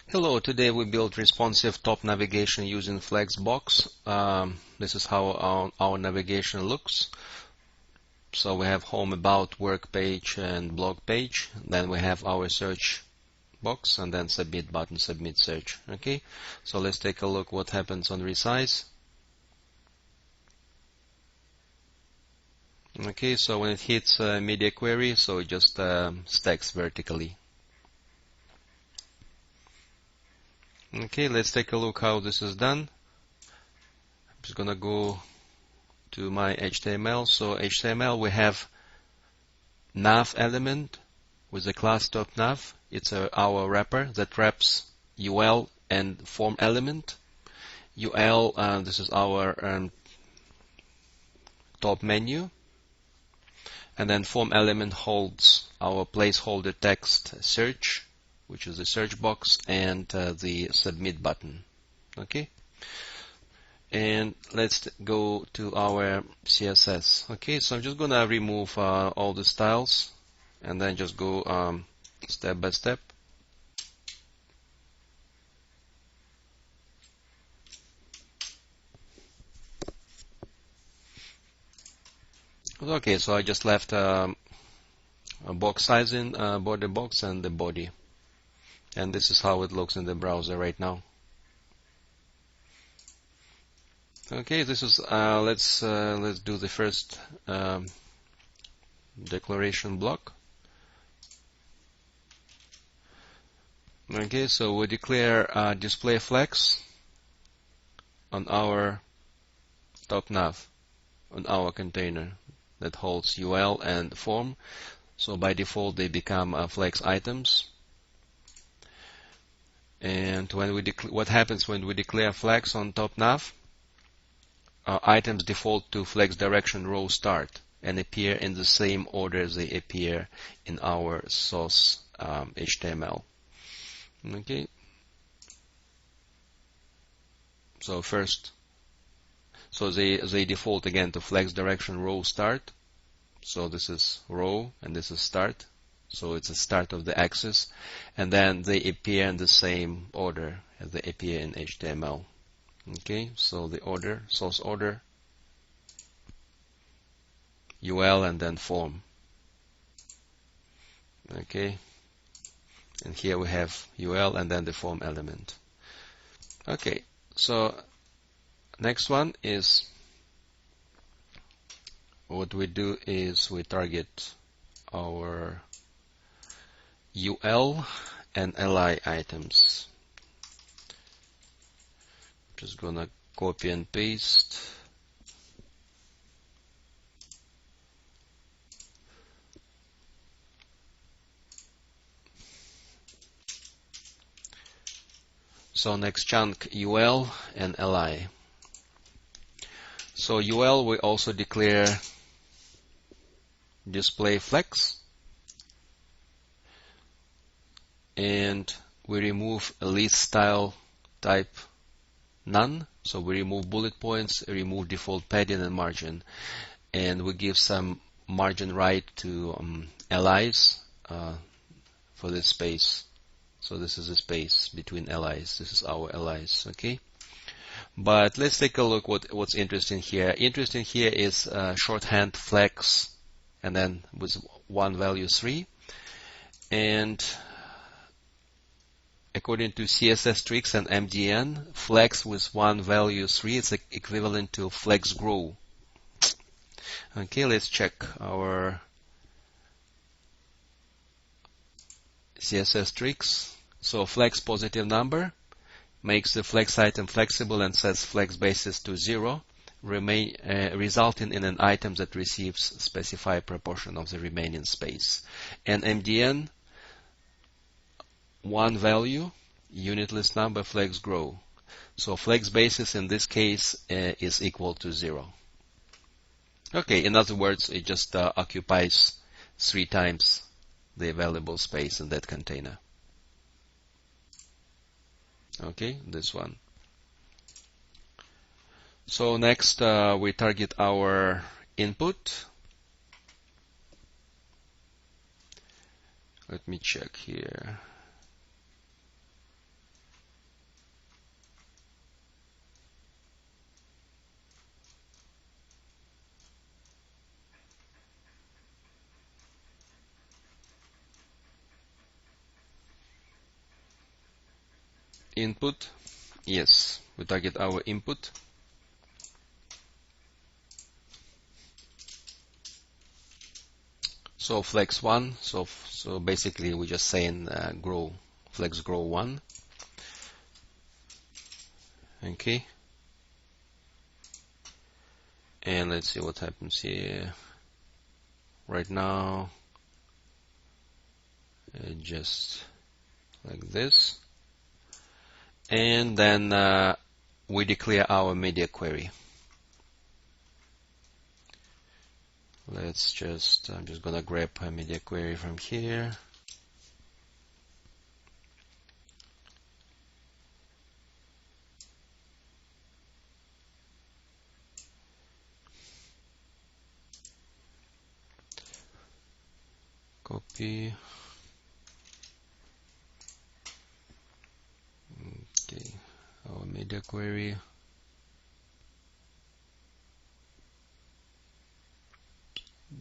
Hello, today we built responsive top navigation using flexbox. This is how our navigation looks. So we have home, about, work page and blog page. Then we have our search box and then submit button, submit search. Okay, so let's take a look what happens on resize. Okay, so when it hits media query, so it just stacks vertically. Okay, let's take a look how this is done. I'm just gonna go to my HTML. So HTML, we have nav element with the class top nav. It's our wrapper that wraps UL and form element. UL, this is our top menu. And then form element holds our placeholder text search, which is the search box, and the submit button. Okay. And let's go to our CSS. Okay, so I'm just gonna remove all the styles and then just go step by step. Okay, so I just left a box size in border box and the body, and this is how it looks in the browser right now. Okay, this is let's do the first declaration block. Okay, so we declare display flex on our top nav, on our container that holds UL and form. So by default they become flex items. And when we what happens when we declare flex on top nav? Items default to flex direction row start and appear in the same order as they appear in our source HTML. Okay. So first, so they default again to flex direction row start. So this is row and this is start. So it's the start of the axis, and then they appear in the same order as they appear in HTML. Okay, so the order, source order, UL and then form. Okay, and here we have UL and then the form element. Okay, so next one is what we do is we target our UL and LI items. Just gonna copy and paste. So next chunk UL and LI. So UL we also declare display flex, and we remove a list style type none. So we remove bullet points, remove default padding and margin, and we give some margin right to LIs for this space. So this is a space between LIs. This is our LIs. Okay. But let's take a look what's interesting here. Interesting here is shorthand flex, and then with one value 3. And according to CSS tricks and MDN, flex with one value 3 is equivalent to flex grow. Okay, let's check our CSS tricks. So flex positive number makes the flex item flexible and sets flex basis to 0, resulting in an item that receives specified proportion of the remaining space. And MDN, one value, unit list number, flex grow. So flex basis in this case is equal to 0. Okay, in other words, it just occupies 3 times the available space in that container. Okay, this one. So next we target our input. Let me check here. Input, yes, we target our input. So flex 1, so basically we're just saying grow, flex grow 1. Okay. And let's see what happens here. Right now, just like this. And then we declare our media query. I'm just gonna grab a media query from here. Copy. Okay, our media query.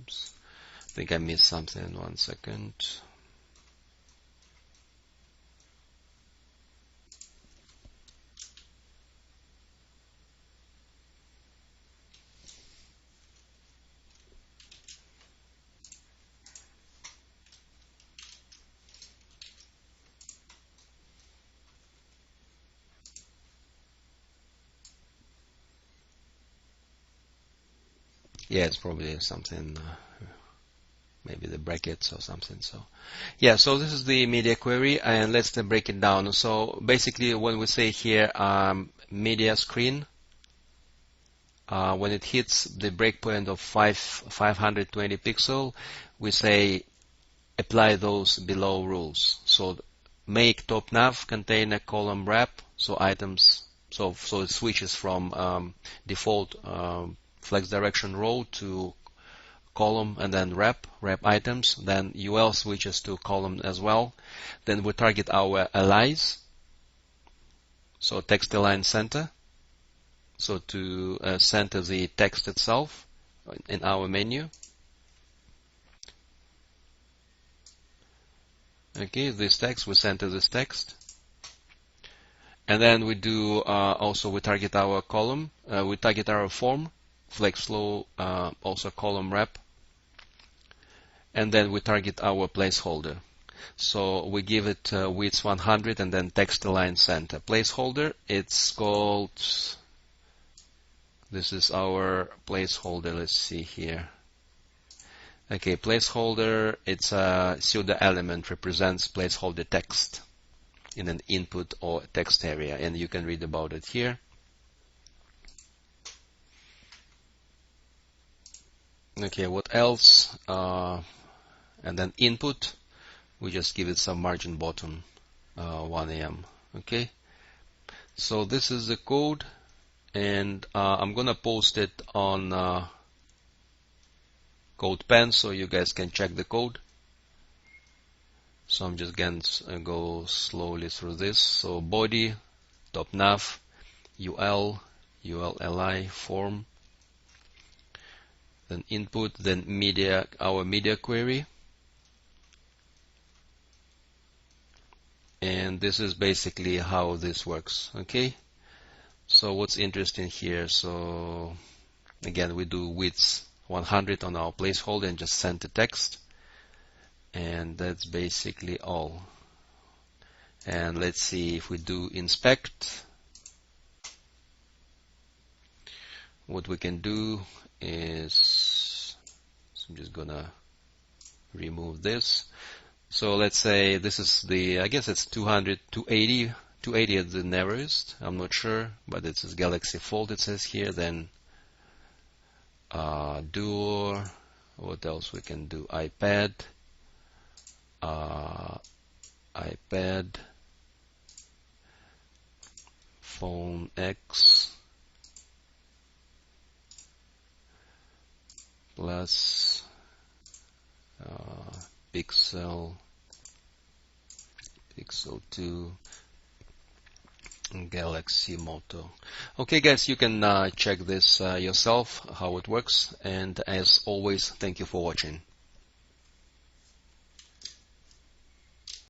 Oops. I think I missed something. 1 second. Yeah, it's probably something, maybe the brackets or something. So, yeah, so this is the media query, and let's break it down. So basically, when we say here media screen, when it hits the breakpoint of 520 pixel, we say apply those below rules. So make top nav contain a column wrap, so items, so it switches from default flex direction row to column and then wrap items. Then UL switches to column as well. Then we target our allies, so text align center, so to center the text itself in our menu. Okay, this text, we center this text. And then we do also we target our column, we target our form, flex flow, also column wrap. And then we target our placeholder. So we give it width 100 and then text align center. Placeholder, it's called, this is our placeholder, let's see here. Okay, placeholder, it's a pseudo element, represents placeholder text in an input or text area, and you can read about it here. Okay, what else? And then input, we just give it some margin bottom 1 AM. Okay, so this is the code, and I'm gonna post it on CodePen so you guys can check the code. So I'm just going to go slowly through this. So body, top nav, UL, ULLI, form, then input, then media, our media query. And this is basically how this works. Okay. So what's interesting here? So again, we do width 100 on our placeholder and just send the text. And that's basically all. And let's see if we do inspect. What we can do is, so I'm just gonna remove this. So let's say this is the, I guess it's 200, 280, 280 at the narrowest. I'm not sure, but it's this Galaxy Fold it says here. Then Duo, what else we can do? iPad, Phone X, plus Pixel 2, Galaxy Moto. Okay guys, you can check this yourself how it works, and as always, thank you for watching.